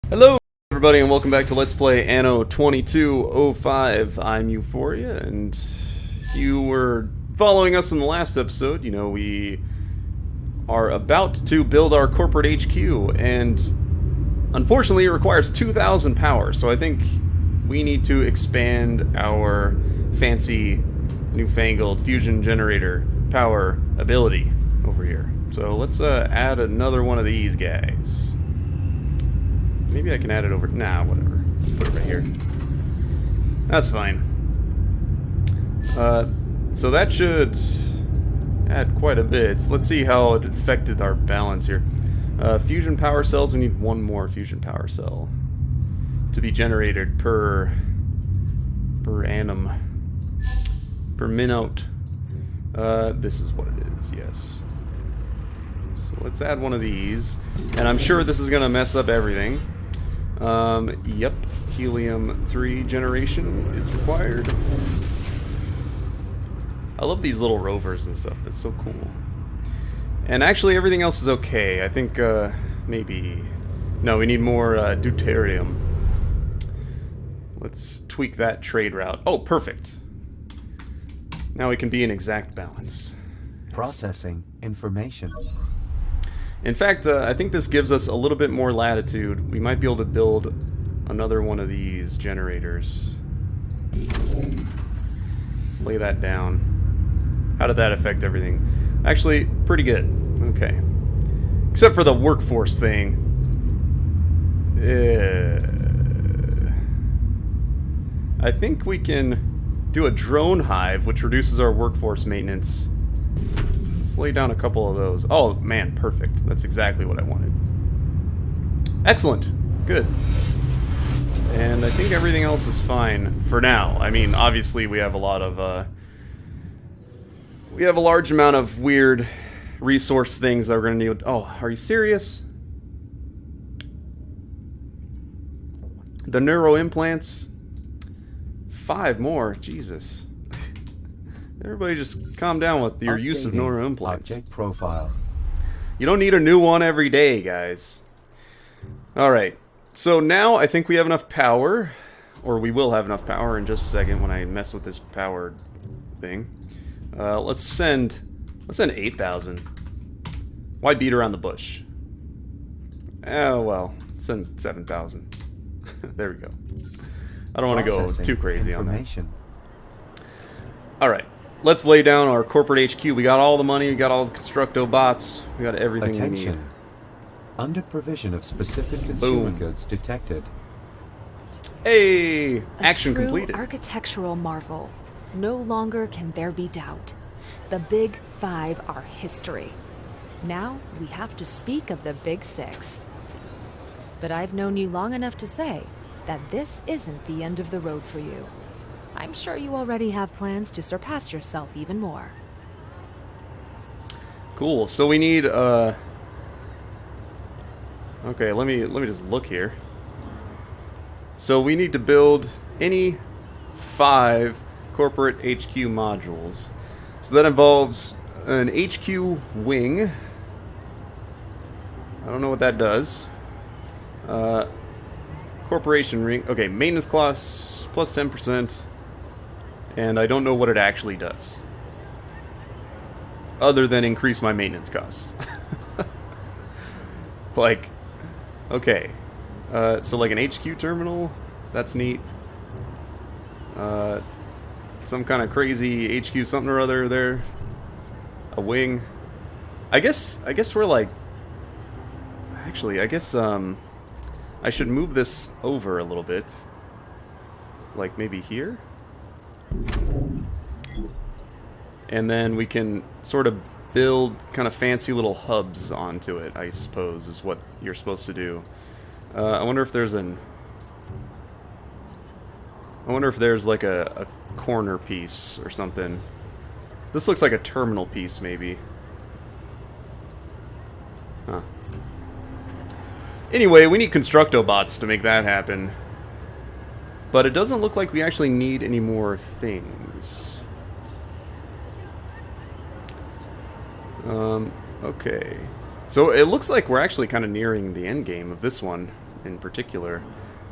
Hello, everybody, and welcome back to Let's Play Anno 2205. I'm Euphorya, and you were following us in the last episode. You know, we are about to build our corporate HQ, and unfortunately it requires 2,000 power, so I think we need to expand our fancy, newfangled fusion generator power ability over here. So let's add another one of these guys. Maybe I can add it over... Nah, whatever. Just put it right here. That's fine. So that should add quite a bit. So let's see how it affected our balance here. Fusion power cells, we need one more fusion power cell to be generated per annum. Per minute. This is what it is, yes. So let's add one of these. And I'm sure this is going to mess up everything. Yep, helium-3 generation is required. I love these little rovers and stuff, that's so cool. And actually everything else is okay. I think, maybe... No, we need more, deuterium. Let's tweak that trade route. Oh, perfect! Now we can be in exact balance. Processing information. In fact, I think this gives us a little bit more latitude. We might be able to build another one of these generators. Let's lay that down. How did that affect everything? Actually, pretty good. Okay. Except for the workforce thing. I think we can do a drone hive, which reduces our workforce maintenance. Lay down a couple of those. Oh, man, perfect. That's exactly what I wanted. Excellent. Good. And I think everything else is fine for now. I mean, obviously we have a lot of, we have a large amount of weird resource things that we're going to need. Oh, are you serious? The neuro implants? 5 more. Jesus. Everybody just calm down with your use of neuro implants. Object profile. You don't need a new one every day, guys. Alright, so now I think we have enough power, or we will have enough power in just a second when I mess with this power thing. Let's send 8,000. Why beat around the bush? Oh, well, send 7,000. There we go. I don't want to go too crazy on that. Alright. Let's lay down our corporate HQ. We got all the money, we got all the constructo bots, we got everything we need. Under provision of specific consumer goods detected. Hey! Action completed. Architectural marvel. No longer can there be doubt. The Big Five are history. Now we have to speak of the Big Six. But I've known you long enough to say that this isn't the end of the road for you. I'm sure you already have plans to surpass yourself even more. Cool. So we need okay, let me just look here. So we need to build any 5 corporate HQ modules. So that involves an HQ wing. I don't know what that does. Corporation ring. Okay, maintenance costs plus 10%. And I don't know what it actually does. Other than increase my maintenance costs. Like, okay. So like an HQ terminal? That's neat. Some kind of crazy HQ something or other there. A wing. I guess we're like... Actually, I guess, I should move this over a little bit. Like maybe here? And then we can sort of build kind of fancy little hubs onto it, I suppose, is what you're supposed to do. I wonder if there's like a corner piece or something. This looks like a terminal piece, maybe. Huh. Anyway, we need constructo bots to make that happen. But it doesn't look like we actually need any more things. Okay. So it looks like we're actually kind of nearing the end game of this one. in particular.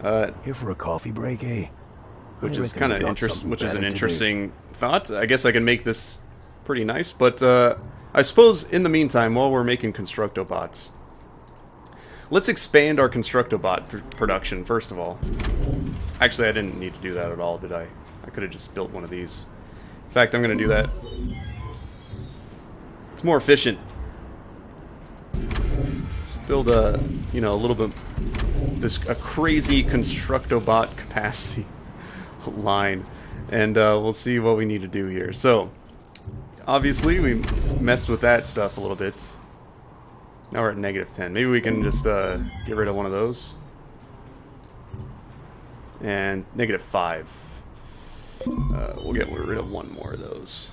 Here for a coffee break, eh? Which I is reckon kind we of got interest, something which is an better to do. interesting thought. I guess I can make this pretty nice, but I suppose in the meantime, while we're making Constructobots, let's expand our Constructobot production first of all. Actually, I didn't need to do that at all, did I? I could have just built one of these. In fact, I'm going to do that. It's more efficient. Let's build a, you know, a little bit a crazy Constructobot capacity line, and we'll see what we need to do here. So, obviously, we messed with that stuff a little bit. Now we're at -10. Maybe we can just get rid of one of those. And -5. We'll get rid of one more of those.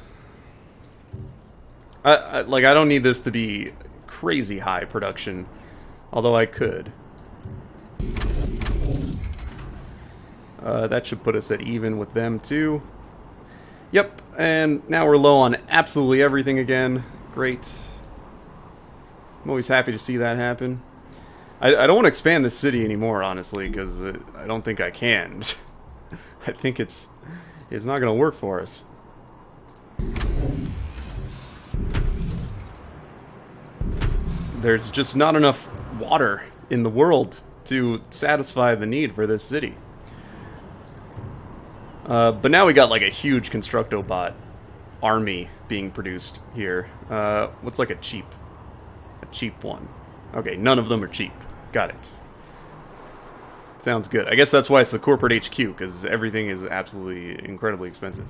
I don't need this to be crazy high production, although I could. That should put us at even with them too. Yep, and now we're low on absolutely everything again. Great. I'm always happy to see that happen. I don't want to expand the city anymore, honestly, because I don't think I can. I think it's not going to work for us. There's just not enough water in the world to satisfy the need for this city. But now we got like a huge Constructobot army being produced here. What's like a cheap one? Okay, none of them are cheap. Got it. Sounds good. I guess that's why it's the corporate HQ, because everything is absolutely incredibly expensive.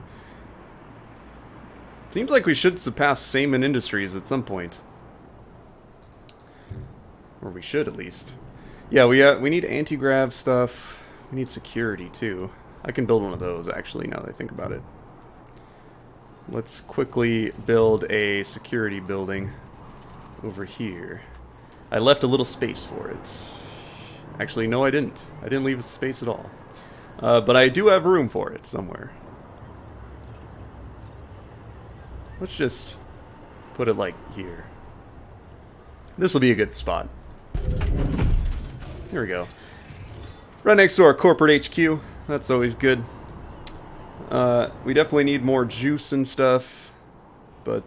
Seems like we should surpass Saman Industries at some point. Or we should, at least. Yeah, we need anti-grav stuff. We need security, too. I can build one of those, actually, now that I think about it. Let's quickly build a security building over here. I left a little space for it. Actually, no, I didn't. I didn't leave a space at all. But I do have room for it somewhere. Let's just put it like here. This will be a good spot. Here we go. Right next to our corporate HQ. That's always good. We definitely need more juice and stuff. But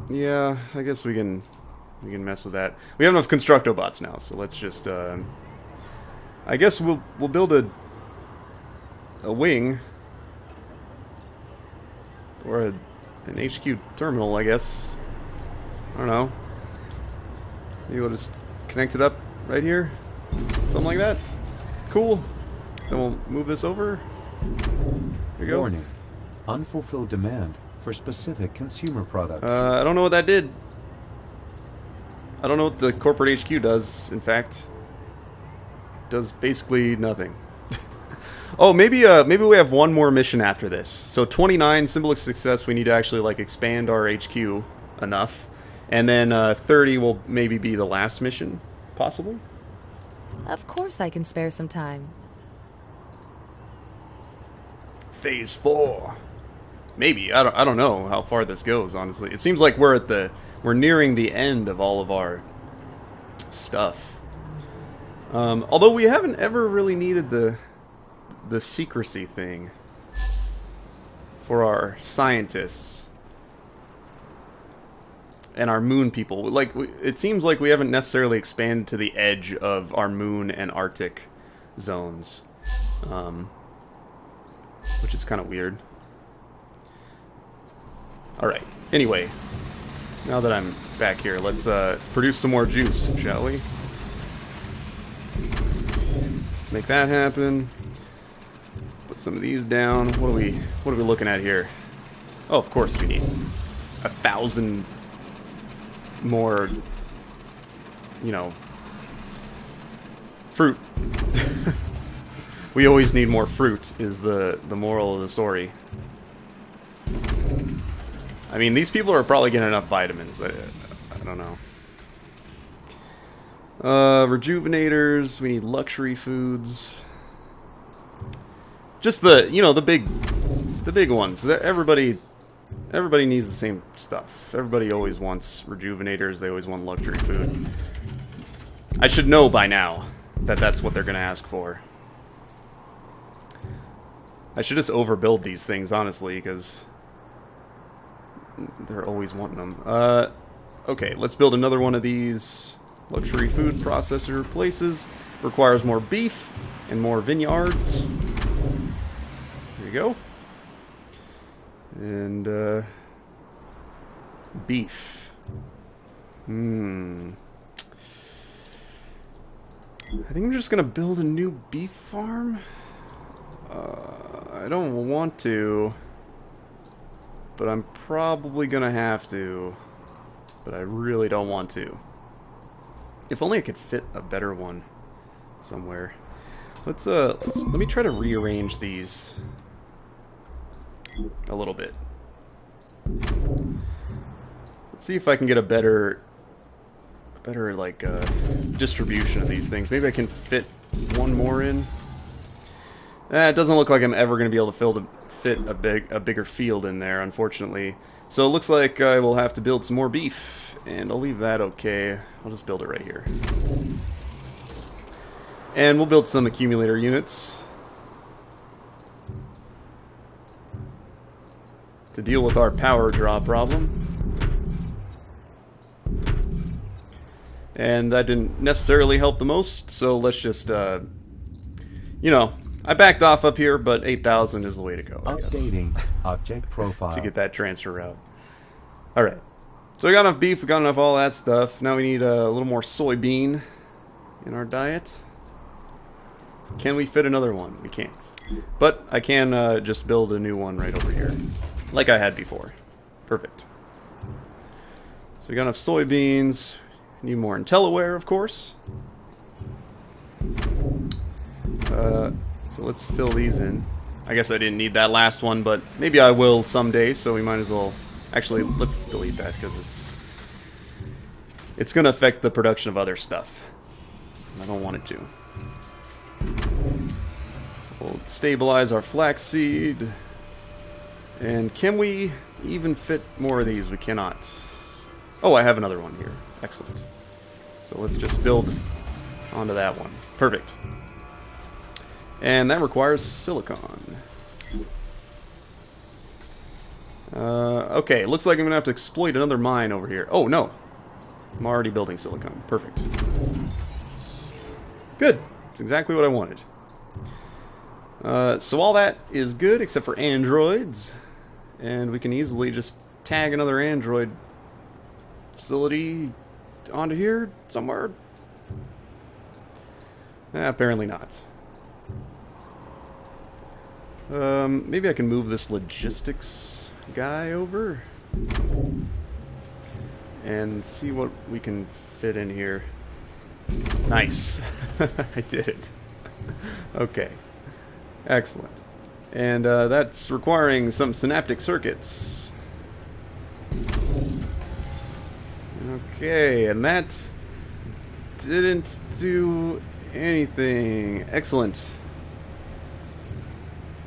yeah, I guess we can mess with that. We have enough Constructobots now, so let's just I guess we'll build a wing or an HQ terminal, I guess. I don't know. Maybe we'll just connect it up right here. Something like that. Cool. Then we'll move this over. Here you go. Warning. Unfulfilled demand for specific consumer products. I don't know what that did. I don't know what the corporate HQ does, in fact. It does basically nothing. Oh, maybe we have one more mission after this. So 29, symbol of success, we need to actually like expand our HQ enough. And then 30 will maybe be the last mission, possibly? Of course I can spare some time. Phase 4. Maybe. I don't know how far this goes, honestly. It seems like we're nearing the end of all of our stuff. Although we haven't ever really needed the secrecy thing for our scientists and our moon people. Like, it seems like we haven't necessarily expanded to the edge of our moon and Arctic zones, which is kind of weird. Alright, anyway, now that I'm back here, let's produce some more juice, shall we? Let's make that happen. Put some of these down. What are we looking at here? Oh, of course we need 1,000 more, you know, fruit. We always need more fruit, is the moral of the story. I mean, these people are probably getting enough vitamins. I don't know. Rejuvenators. We need luxury foods. Just the big ones. Everybody needs the same stuff. Everybody always wants rejuvenators. They always want luxury food. I should know by now that that's what they're going to ask for. I should just overbuild these things, honestly, because they're always wanting them. Okay, let's build another one of these luxury food processor places. Requires more beef and more vineyards. There you go. And, beef. I think I'm just gonna build a new beef farm. I don't want to, but I'm probably gonna have to. But I really don't want to. If only I could fit a better one somewhere. Let me try to rearrange these a little bit. Let's see if I can get a better like distribution of these things. Maybe I can fit one more in. It doesn't look like I'm ever going to be able to fit a bigger field in there, unfortunately. So it looks like I will have to build some more beef, and I'll leave that okay. I'll just build it right here. And we'll build some accumulator units to deal with our power draw problem. And that didn't necessarily help the most, so let's just, you know, I backed off up here, but 8,000 is the way to go, I guess. Updating object profile. To get that transfer route. Alright. So we got enough beef, we got enough all that stuff. Now we need a little more soybean in our diet. Can we fit another one? We can't. But I can just build a new one right over here. Like I had before. Perfect. So we got enough soybeans. Need more IntelliWare, of course. So let's fill these in. I guess I didn't need that last one, but maybe I will someday, so we might as well... Actually, let's delete that, because it's going to affect the production of other stuff. I don't want it to. We'll stabilize our flaxseed. And can we even fit more of these? We cannot. Oh, I have another one here. Excellent. So let's just build onto that one. Perfect. And that requires silicon. Okay, looks like I'm going to have to exploit another mine over here. Oh, no. I'm already building silicon. Perfect. Good. That's exactly what I wanted. So all that is good except for androids. And we can easily just tag another android facility onto here somewhere. Apparently not. Maybe I can move this logistics guy over and see what we can fit in here. Nice. I did it. Okay. Excellent. And that's requiring some synaptic circuits. Okay, and that didn't do anything. Excellent.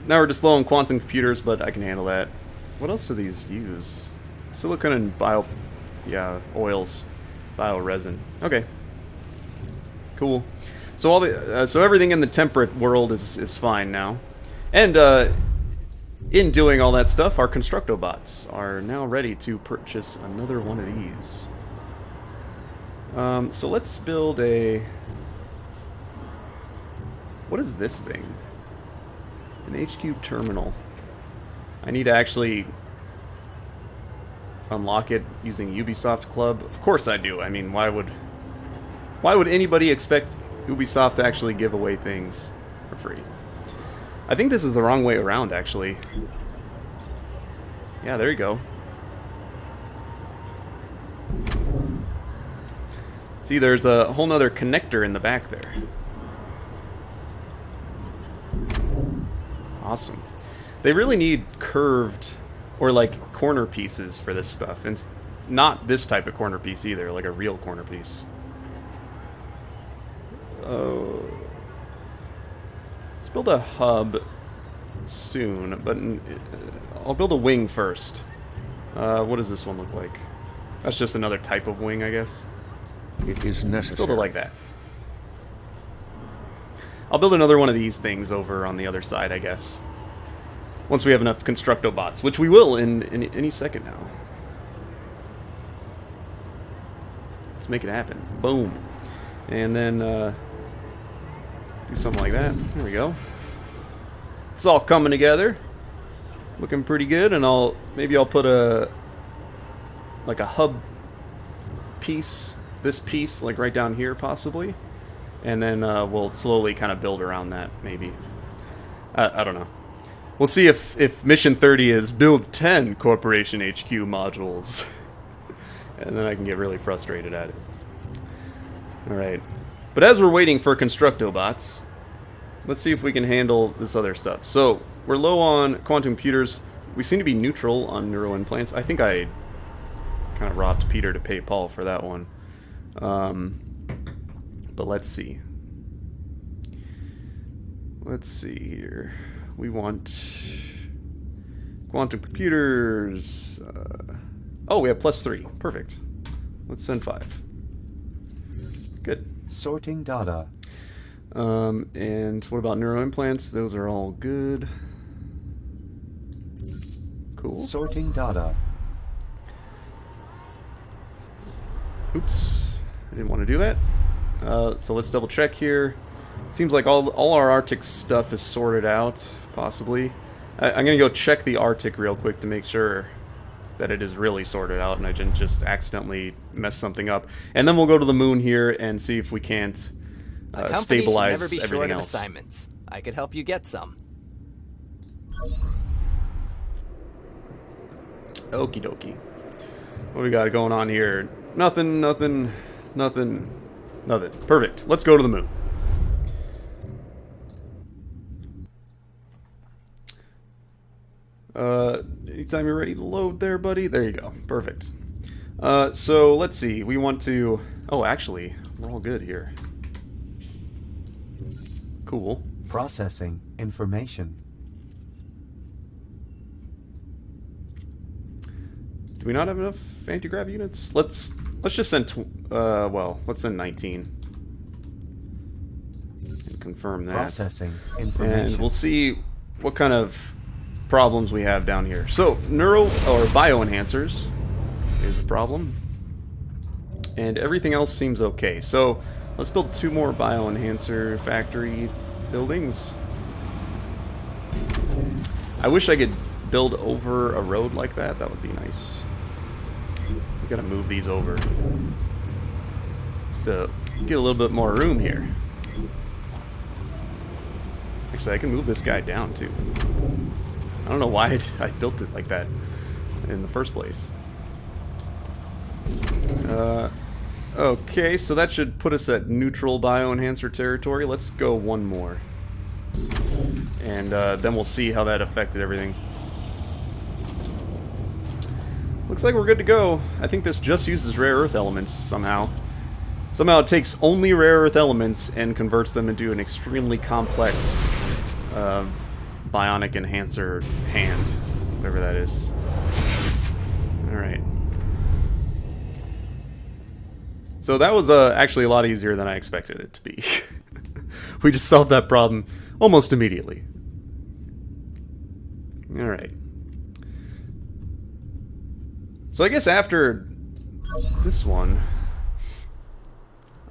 Now we're just low on quantum computers, but I can handle that. What else do these use? Silicon and oils, bioresin. Okay, cool. So all the so everything in the temperate world is fine now, and in doing all that stuff, our Constructobots are now ready to purchase another one of these. So let's build a... What is this thing? An HQ terminal. I need to actually unlock it using Ubisoft Club. Of course I do. I mean, why would anybody expect Ubisoft to actually give away things for free? I think this is the wrong way around, actually. Yeah, there you go. See, there's a whole nother connector in the back there. Awesome. They really need curved or like corner pieces for this stuff, and not this type of corner piece either, like a real corner piece. Let's build a hub soon, but I'll build a wing first. What does this one look like? That's just another type of wing, I guess. It is necessary. Build it like that. I'll build another one of these things over on the other side, I guess. Once we have enough Constructo bots, which we will in any second now. Let's make it happen. Boom. And then do something like that. There we go. It's all coming together. Looking pretty good, and maybe I'll put a hub piece, this piece, like right down here possibly. And then we'll slowly kind of build around that, maybe. I don't know. We'll see if Mission 30 is build 10 Corporation HQ modules. And then I can get really frustrated at it. Alright. But as we're waiting for Constructo bots, let's see if we can handle this other stuff. So, we're low on quantum computers. We seem to be neutral on neuroimplants. I think I kind of robbed Peter to pay Paul for that one. But let's see. Let's see here. We want quantum computers. Oh, we have +3. Perfect. Let's send 5. Good. Sorting data. And what about neuroimplants? Those are all good. Cool. Sorting data. Oops. I didn't want to do that. So let's double check here. It seems like all our Arctic stuff is sorted out, possibly. I'm going to go check the Arctic real quick to make sure that it is really sorted out and I didn't just accidentally mess something up. And then we'll go to the moon here and see if we can't stabilize never be everything short else. Of assignments. I could help you get some. Okie dokie. What we got going on here? Nothing. Perfect. Let's go to the moon. Anytime you're ready to load there, buddy. There you go. Perfect. So let's see. We want to... Oh, actually, we're all good here. Cool. Processing information. Do we not have enough anti-grav units? Let's just send let's send 19 and confirm that. Processing information. And we'll see what kind of problems we have down here. So bioenhancers is a problem, and everything else seems okay. So let's build 2 more bioenhancer factory buildings. I wish I could build over a road like that. That would be nice. We gotta move these over just to get a little bit more room here. Actually, I can move this guy down too. I don't know why I built it like that in the first place. Okay, so that should put us at neutral bioenhancer territory. Let's go 1 more. And then we'll see how that affected everything. Looks like we're good to go. I think this just uses rare earth elements somehow. Somehow it takes only rare earth elements and converts them into an extremely complex bionic enhancer hand, whatever that is. Alright. So that was actually a lot easier than I expected it to be. We just solved that problem almost immediately. Alright. So I guess after this one,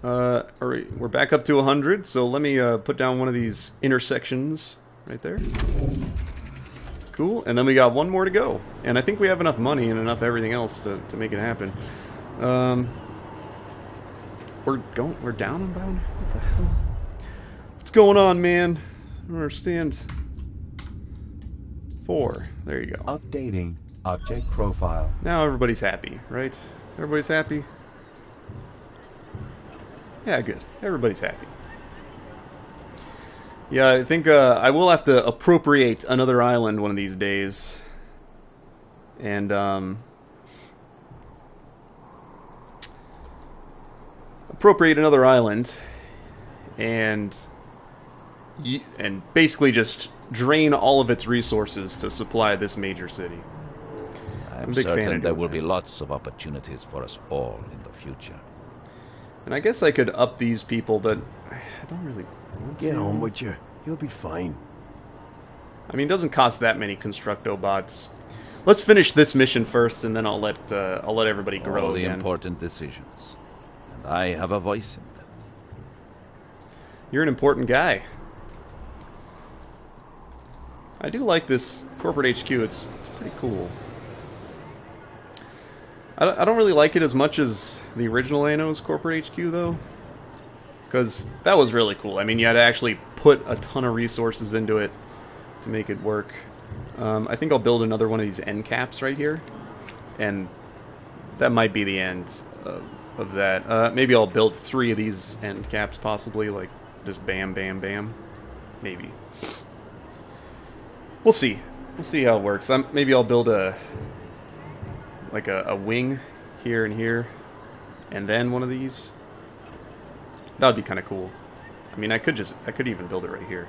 we're back up to 100, so let me put down one of these intersections right there. Cool, and then we got 1 more to go. And I think we have enough money and enough everything else to make it happen. We're down on bound? What the hell? What's going on, man? I don't understand. 4. There you go. Updating object profile. Now everybody's happy, right? Everybody's happy? Yeah, good. Everybody's happy. Yeah, I think I will have to appropriate another island one of these days. And, appropriate another island. And basically just drain all of its resources to supply this major city. I'm a big fan certain of there doing will be that. lots of opportunities for us all in the future. And I guess I could up these people, but I don't really want to. Get on with you. You'll be fine. I mean, it doesn't cost that many Constructo bots. Let's finish this mission first, and then I'll let everybody grow All the again. important decisions. And I have a voice in them. You're an important guy. I do like this corporate HQ. It's pretty cool. I don't really like it as much as the original Anno's corporate HQ, though. Because that was really cool. I mean, you had to actually put a ton of resources into it to make it work. I think I'll build another one of these end caps right here. And that might be the end of that. Maybe I'll build 3 of these end caps, possibly. Like, just bam, bam, bam. Maybe. We'll see. We'll see how it works. Maybe I'll build a wing here and here, and then one of these. That would be kind of cool. I mean, I could even build it right here.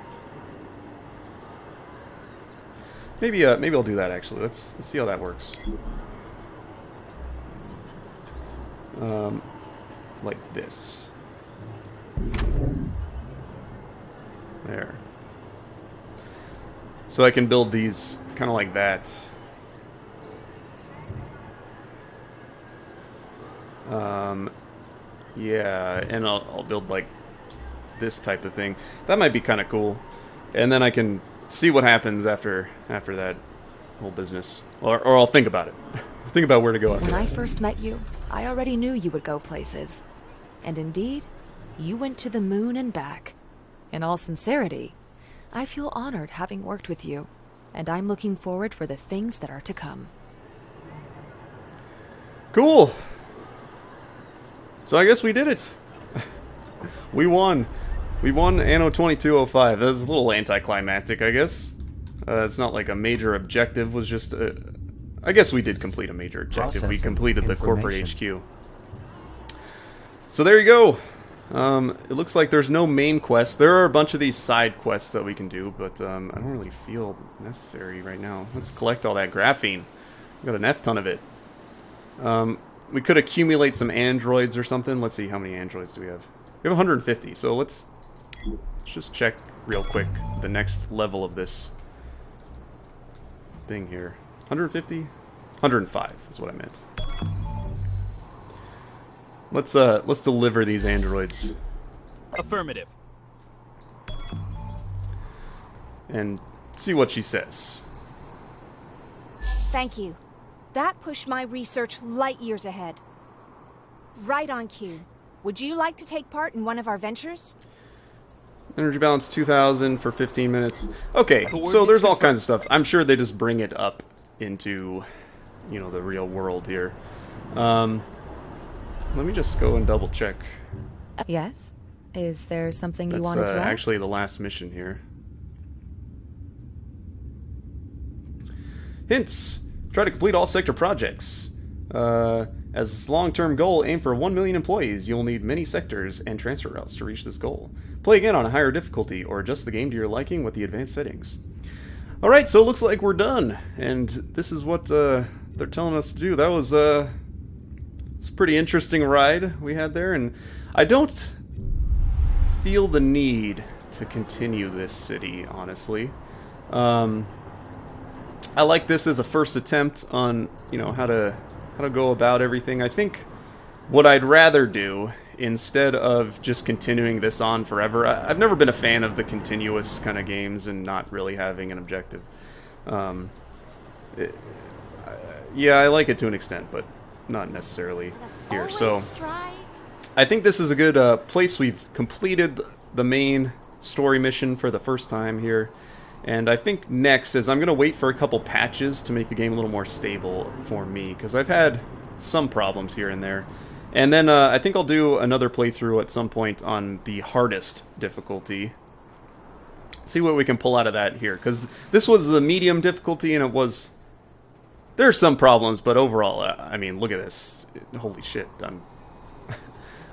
Maybe I'll do that actually. Let's see how that works. Like this. There. So I can build these kind of like that. Yeah, and I'll build like this type of thing. That might be kind of cool. And then I can see what happens after that whole business. Or I'll think about it. Think about where to go after When I that. first met you, I already knew you would go places. And indeed, you went to the moon and back. In all sincerity, I feel honored having worked with you, and I'm looking forward for the things that are to come. Cool. So I guess we did it. We won. We won Anno 2205. That was a little anticlimactic, I guess. It's not like a major objective. Was just I guess we did complete a major objective. We Processing completed the corporate information. HQ. So there you go. It looks like there's no main quest. There are a bunch of these side quests that we can do, but I don't really feel necessary right now. Let's collect all that graphene. We got an F ton of it. We could accumulate some androids or something. Let's see, how many androids do we have? We have 150, so let's just check real quick the next level of this thing here. 150? 105 is what I meant. Let's deliver these androids Affirmative. and see what she says. Thank you. That pushed my research light years ahead. Right on cue. Would you like to take part in one of our ventures? Energy balance 2,000 for 15 minutes. Okay, so there's all kinds of stuff. I'm sure they just bring it up into, you know, the real world here. Let me just go and double check. Yes? Is there something you That's wanted to ask? actually the last mission here. Hints. Try to complete all sector projects. As long-term goal, aim for 1 million employees. You'll need many sectors and transfer routes to reach this goal. Play again on a higher difficulty, or adjust the game to your liking with the advanced settings. Alright, so it looks like we're done. And this is what they're telling us to do. That was it's a pretty interesting ride we had there, and I don't feel the need to continue this city, honestly. I like this as a first attempt on, you know, how to go about everything. I think what I'd rather do, instead of just continuing this on forever, I've never been a fan of the continuous kind of games and not really having an objective. Yeah, I like it to an extent, but not necessarily here. So I think this is a good place. We've completed the main story mission for the first time here. And I think next is I'm going to wait for a couple patches to make the game a little more stable for me, because I've had some problems here and there. And then I think I'll do another playthrough at some point on the hardest difficulty. See what we can pull out of that here, because this was the medium difficulty, and it was... There's some problems, but overall, I mean, look at this. Holy shit,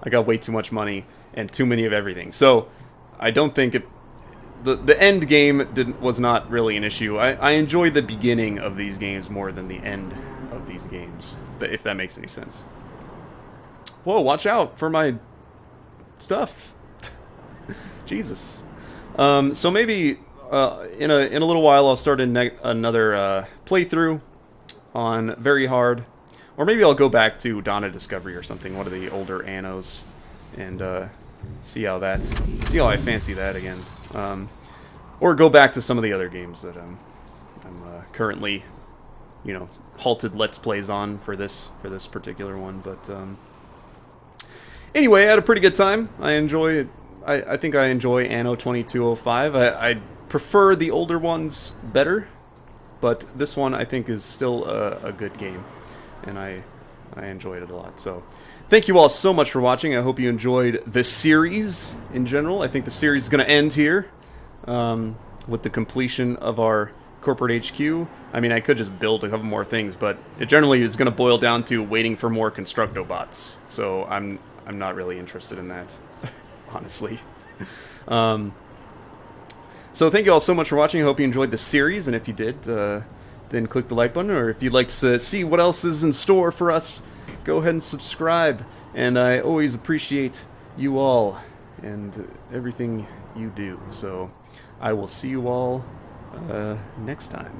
I got way too much money and too many of everything. So I don't think it... The end game was not really an issue. I enjoy the beginning of these games more than the end of these games, if that makes any sense. Whoa, watch out for my stuff. Jesus. So maybe in a little while I'll start another playthrough on very hard, or maybe I'll go back to Dawn of Discovery or something, one of the older Annos, and see how I fancy that again, or go back to some of the other games that I'm currently, you know, halted Let's Plays on for this particular one. But anyway, I had a pretty good time. I think I enjoy Anno 2205. I prefer the older ones better, but this one I think is still a good game, and I enjoyed it a lot. So thank you all so much for watching. I hope you enjoyed this series in general. I think the series is going to end here with the completion of our corporate HQ. I mean, I could just build a couple more things, but it generally is going to boil down to waiting for more Constructobots. So I'm not really interested in that, honestly. So thank you all so much for watching. I hope you enjoyed the series, and if you did, then click the like button, or if you'd like to see what else is in store for us, go ahead and subscribe. And I always appreciate you all and everything you do. So I will see you all next time.